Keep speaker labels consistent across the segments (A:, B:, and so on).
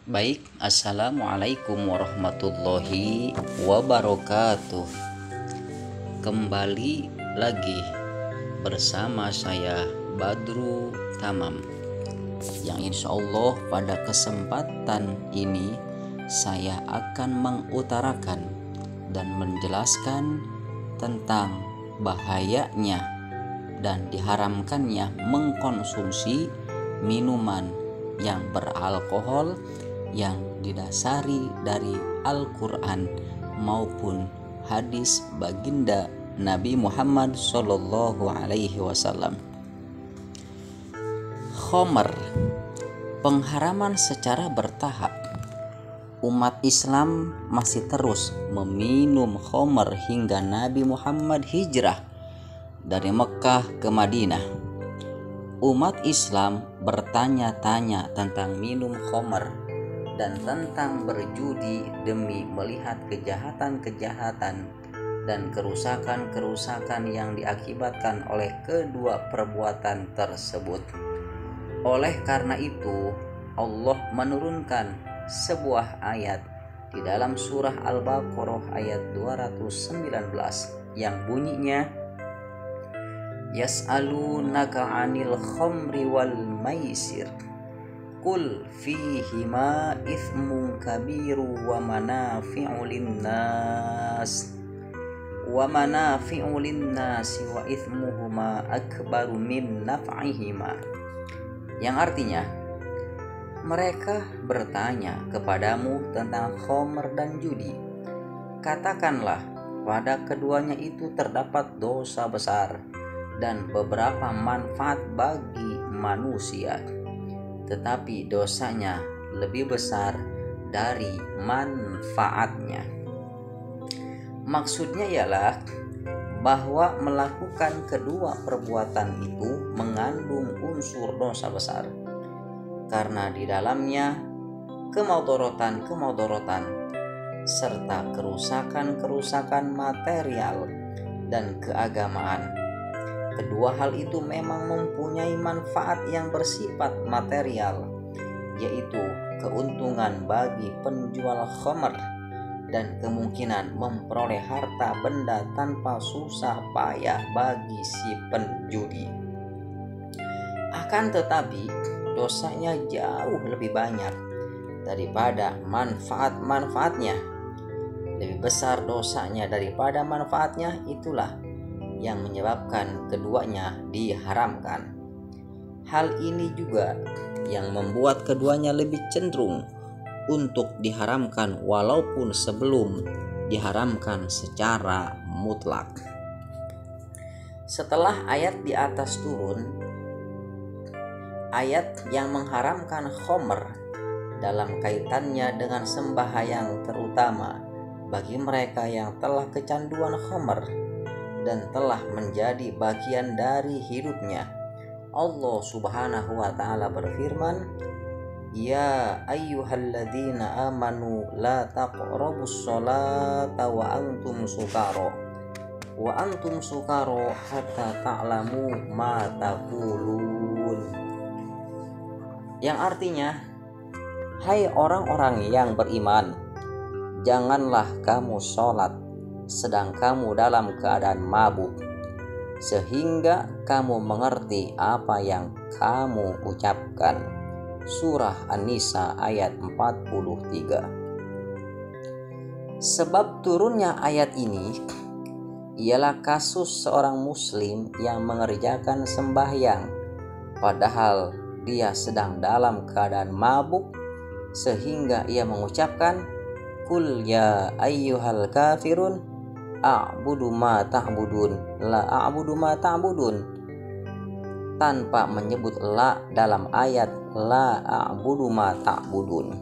A: Baik, assalamualaikum warahmatullahi wabarakatuh. Kembali lagi bersama saya Badru Tamam, yang insya Allah pada kesempatan ini saya akan mengutarakan dan menjelaskan tentang bahayanya dan diharamkannya mengkonsumsi minuman yang beralkohol yang didasari dari Al-Quran maupun hadis baginda Nabi Muhammad Sallallahu Alaihi Wasallam. Khomer, pengharaman secara bertahap. Umat Islam masih terus meminum khomer hingga Nabi Muhammad hijrah dari Mekah ke Madinah. Umat Islam bertanya-tanya tentang minum khomer dan tentang berjudi demi melihat kejahatan-kejahatan dan kerusakan-kerusakan yang diakibatkan oleh kedua perbuatan tersebut. Oleh karena itu, Allah menurunkan sebuah ayat di dalam surah Al-Baqarah ayat 219 yang bunyinya, Yas'alunaka 'anil khamri wal maisir Qul fihima ithmun kabiru wa manafi'u linnas wa ithmuhuma akbaru min naf'ihima. Yang artinya, mereka bertanya kepadamu tentang khomer dan judi. Katakanlah, pada keduanya itu terdapat dosa besar dan beberapa manfaat bagi manusia, tetapi dosanya lebih besar dari manfaatnya. Maksudnya ialah bahwa melakukan kedua perbuatan itu mengandung unsur dosa besar, karena di dalamnya kemaudorotan serta kerusakan material dan keagamaan. Kedua hal itu memang mempunyai manfaat yang bersifat material, yaitu keuntungan bagi penjual khamr dan kemungkinan memperoleh harta benda tanpa susah payah bagi si penjudi. Akan tetapi, dosanya jauh lebih banyak daripada manfaat-manfaatnya. Lebih besar dosanya daripada manfaatnya, itulah yang menyebabkan keduanya diharamkan. Hal ini juga yang membuat keduanya lebih cenderung untuk diharamkan walaupun sebelum diharamkan secara mutlak. Setelah ayat di atas turun, ayat yang mengharamkan khomer dalam kaitannya dengan sembahyang, terutama bagi mereka yang telah kecanduan khomer dan telah menjadi bagian dari hidupnya. Allah Subhanahu wa ta'ala berfirman, Ya ayyuhalladzina amanu la taqrabus sholata wa antum sukaro hatta ta'lamu ma taqulun. Yang artinya, hai orang-orang yang beriman, janganlah kamu sholat sedang kamu dalam keadaan mabuk, sehingga kamu mengerti apa yang kamu ucapkan. Surah An-Nisa ayat 43. Sebab turunnya ayat ini ialah kasus seorang muslim yang mengerjakan sembahyang padahal dia sedang dalam keadaan mabuk, sehingga ia mengucapkan, Qul ya ayyuhal kafirun a'budu ma ta'budun la a'budu ma ta'budun, tanpa menyebut la dalam ayat la a'budu ma ta'budun.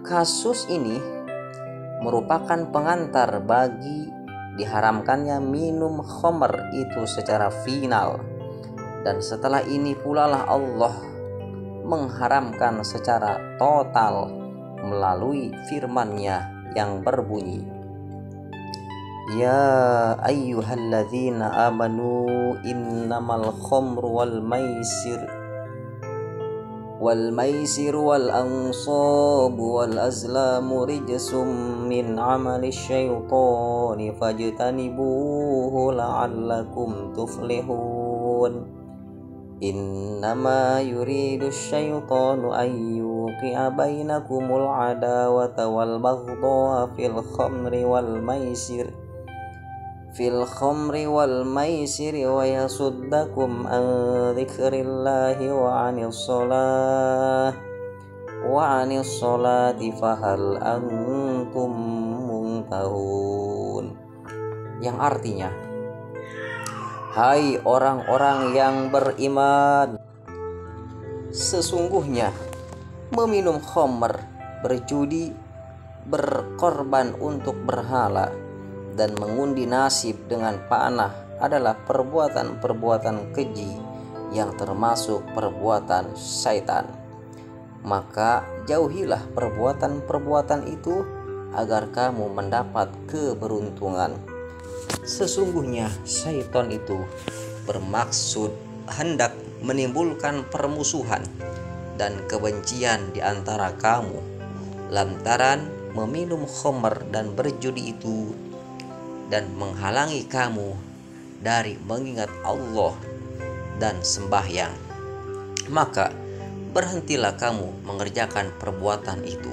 A: Kasus ini merupakan pengantar bagi diharamkannya minum khomer itu secara final, dan setelah ini pula lah Allah mengharamkan secara total melalui firman-Nya yang berbunyi, Ya ayyuhalladzina amanu innamal khamru wal maisir wal maisir wal ansab wal azlamu rijsum min amali syaitani fajtanibuhu la'allakum tuflihun. Innama yuridu syaitanu an yuqi'a bainakumul adawata wal baghdha fil khamri wal maisir wa yasuddakum an dzikrillahi wa 'anis sholati fahal antum muntahun. Yang artinya, hai orang-orang yang beriman, sesungguhnya meminum khamr, berjudi, berkorban untuk berhala, dan mengundi nasib dengan panah adalah perbuatan-perbuatan keji yang termasuk perbuatan syaitan. Maka jauhilah perbuatan-perbuatan itu agar kamu mendapat keberuntungan. Sesungguhnya syaitan itu bermaksud hendak menimbulkan permusuhan dan kebencian di antara kamu lantaran meminum khamr dan berjudi itu, dan menghalangi kamu dari mengingat Allah dan sembahyang. Maka berhentilah kamu mengerjakan perbuatan itu.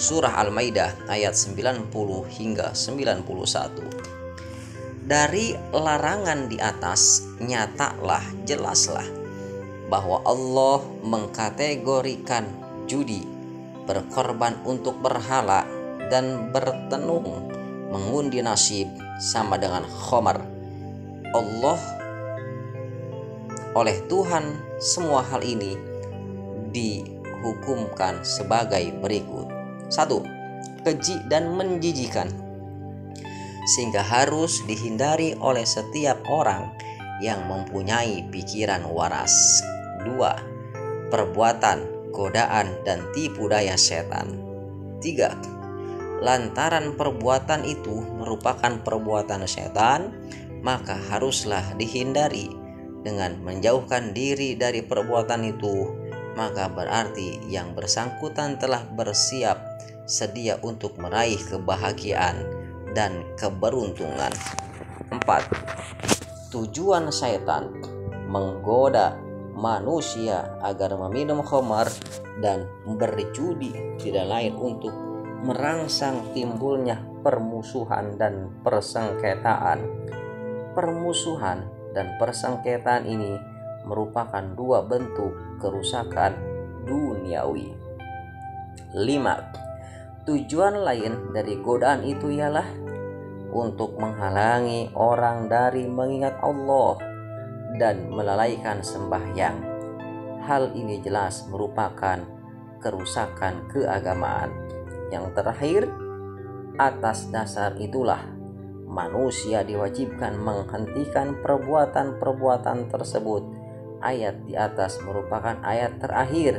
A: Surah Al-Maidah ayat 90 hingga 91. Dari larangan di atas nyatalah, jelaslah bahwa Allah mengkategorikan judi, berkorban untuk berhala, dan bertenung mengundi nasib sama dengan khamar. Allah oleh Tuhan semua hal ini dihukumkan sebagai berikut. 1. Keji dan menjijikan, sehingga harus dihindari oleh setiap orang yang mempunyai pikiran waras. 2. Perbuatan, godaan, dan tipu daya setan. 3. Lantaran perbuatan itu merupakan perbuatan setan, maka haruslah dihindari dengan menjauhkan diri dari perbuatan itu. Maka berarti yang bersangkutan telah bersiap sedia untuk meraih kebahagiaan dan keberuntungan. 4. Tujuan syaitan menggoda manusia agar meminum khamar dan berjudi tidak lain untuk merangsang timbulnya permusuhan dan persengketaan. Permusuhan dan persengketaan ini merupakan dua bentuk kerusakan duniawi. 5. Tujuan lain dari godaan itu ialah untuk menghalangi orang dari mengingat Allah dan melalaikan sembahyang. Hal ini jelas merupakan kerusakan keagamaan. Yang terakhir, atas dasar itulah manusia diwajibkan menghentikan perbuatan-perbuatan tersebut. Ayat di atas merupakan ayat terakhir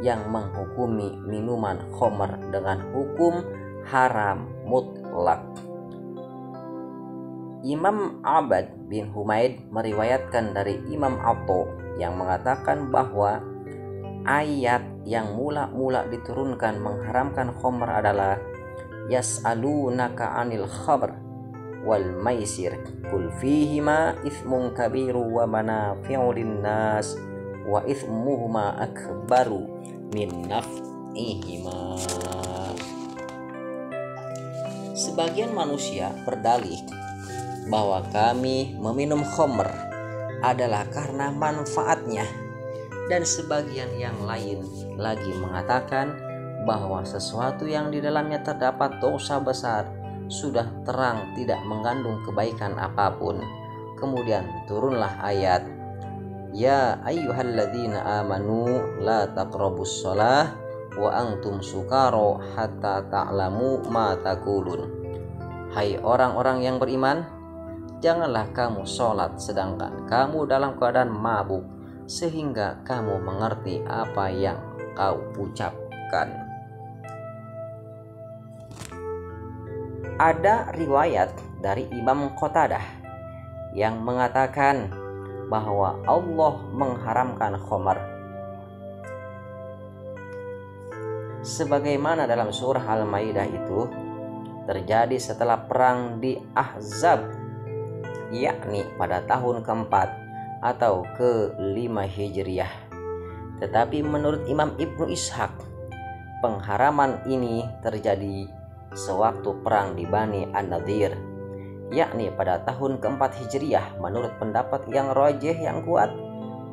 A: yang menghukumi minuman khamr dengan hukum haram mutlak. Imam Abad bin Humaid meriwayatkan dari Imam Atha yang mengatakan bahwa ayat yang mula-mula diturunkan mengharamkan khamr adalah yas'alunaka 'anil khamr wal maisir qul fihima itsmun kabiru wa manafi'u lin-nas wa itsmuhuma akbaru min naf'ihima. Sebagian manusia berdalih bahwa kami meminum khamr adalah karena manfaatnya, dan sebagian yang lain lagi mengatakan bahwa sesuatu yang di dalamnya terdapat dosa besar sudah terang tidak mengandung kebaikan apapun. Kemudian turunlah ayat, ya ayyuhalladzina amanu la taqrabus shalah wa antum sukara hatta ta'lamu ma taqulun. Hai orang-orang yang beriman, janganlah kamu sholat sedangkan kamu dalam keadaan mabuk, sehingga kamu mengerti apa yang kau ucapkan. Ada riwayat dari Imam Qatadah yang mengatakan bahwa Allah mengharamkan khamar sebagaimana dalam surah Al-Maidah itu terjadi setelah perang di Ahzab, yakni pada tahun keempat atau ke-5 Hijriah. Tetapi menurut Imam Ibnu Ishaq, pengharaman ini terjadi sewaktu perang di Bani An-Nadir, yakni pada tahun keempat Hijriah menurut pendapat yang rajih yang kuat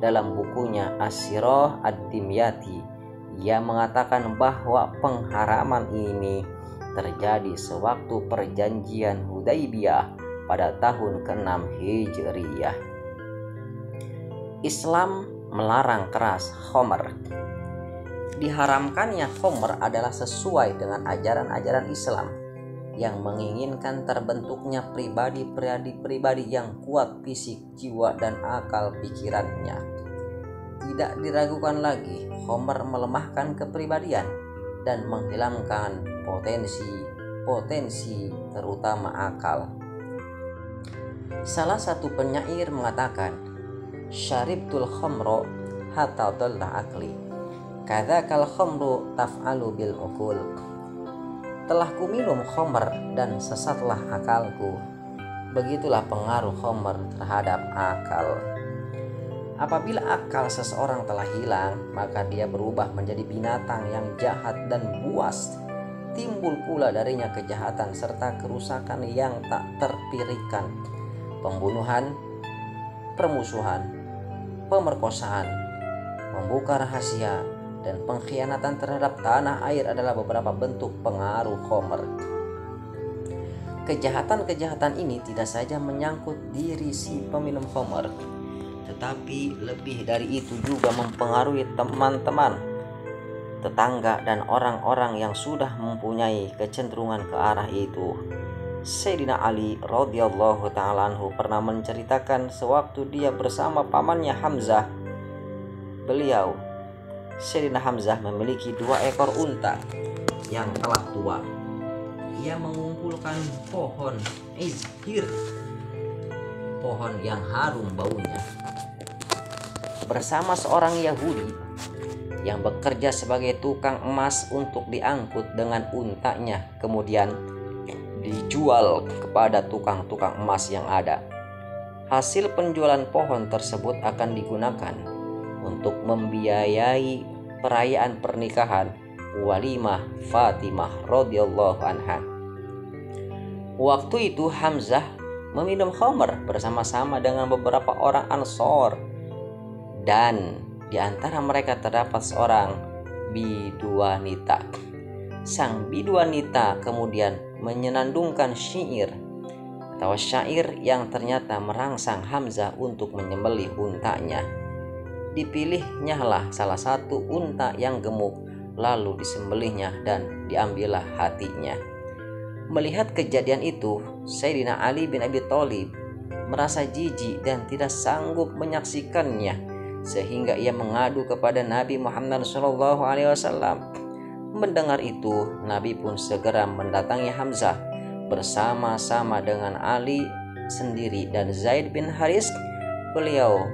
A: dalam bukunya As-Sirah Ad-Dimyati. Ia mengatakan bahwa pengharaman ini terjadi sewaktu perjanjian Hudaybiyah pada tahun ke-6 Hijriyah. Islam melarang keras khamr. Diharamkannya khamr adalah sesuai dengan ajaran-ajaran Islam yang menginginkan terbentuknya pribadi yang kuat fisik, jiwa, dan akal pikirannya. Tidak diragukan lagi, khamr melemahkan kepribadian dan menghilangkan potensi terutama akal. Salah satu penyair mengatakan, "Syaribtul khamra hatta dhalla aqli, kadzakal khamru taf'alu bil uqul." Telah kuminum khamr dan sesatlah akalku, begitulah pengaruh khamr terhadap akal. Apabila akal seseorang telah hilang, maka dia berubah menjadi binatang yang jahat dan buas. Timbul pula darinya kejahatan serta kerusakan yang tak terpikirkan, pembunuhan, permusuhan, pemerkosaan, membuka rahasia, dan pengkhianatan terhadap tanah air adalah beberapa bentuk pengaruh khamr. Kejahatan-kejahatan ini tidak saja menyangkut diri si peminum khamr, tetapi lebih dari itu juga mempengaruhi teman-teman, tetangga, dan orang-orang yang sudah mempunyai kecenderungan ke arah itu. Sayyidina Ali radhiyallahu ta'ala anhu pernah menceritakan sewaktu dia bersama pamannya Hamzah. Sayyidina Hamzah memiliki 2 ekor unta yang telah tua. Ia mengumpulkan pohon izhir, pohon yang harum baunya, bersama seorang Yahudi yang bekerja sebagai tukang emas untuk diangkut dengan untanya, kemudian dijual kepada tukang-tukang emas yang ada. Hasil penjualan pohon tersebut akan digunakan untuk membiayai perayaan pernikahan walimah Fatimah radhiyallahu anha. Waktu itu Hamzah meminum khamr bersama-sama dengan beberapa orang Ansor, dan di antara mereka terdapat seorang biduanita. Sang biduanita kemudian menyenandungkan syair yang ternyata merangsang Hamzah untuk menyembelih untanya. Dipilihnyalah salah satu unta yang gemuk, lalu disembelihnya dan diambillah hatinya. Melihat kejadian itu, Sayyidina Ali bin Abi Thalib merasa jijik dan tidak sanggup menyaksikannya, sehingga ia mengadu kepada Nabi Muhammad SAW. Mendengar itu, Nabi pun segera mendatangi Hamzah bersama-sama dengan Ali sendiri dan Zaid bin Haris. Beliau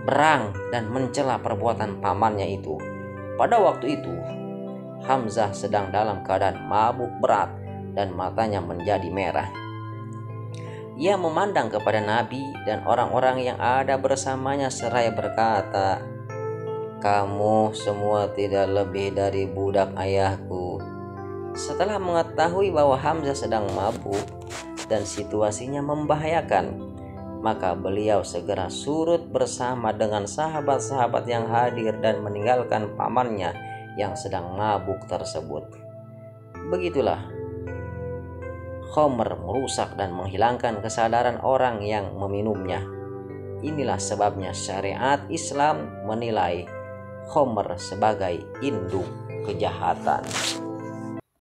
A: berang dan mencela perbuatan pamannya itu. Pada waktu itu, Hamzah sedang dalam keadaan mabuk berat dan matanya menjadi merah. Ia memandang kepada Nabi dan orang-orang yang ada bersamanya seraya berkata, "Kamu semua tidak lebih dari budak ayahku." Setelah mengetahui bahwa Hamzah sedang mabuk dan situasinya membahayakan, maka beliau segera surut bersama dengan sahabat-sahabat yang hadir dan meninggalkan pamannya yang sedang mabuk tersebut. Begitulah khamr merusak dan menghilangkan kesadaran orang yang meminumnya. Inilah sebabnya syariat Islam menilai khamr sebagai induk kejahatan.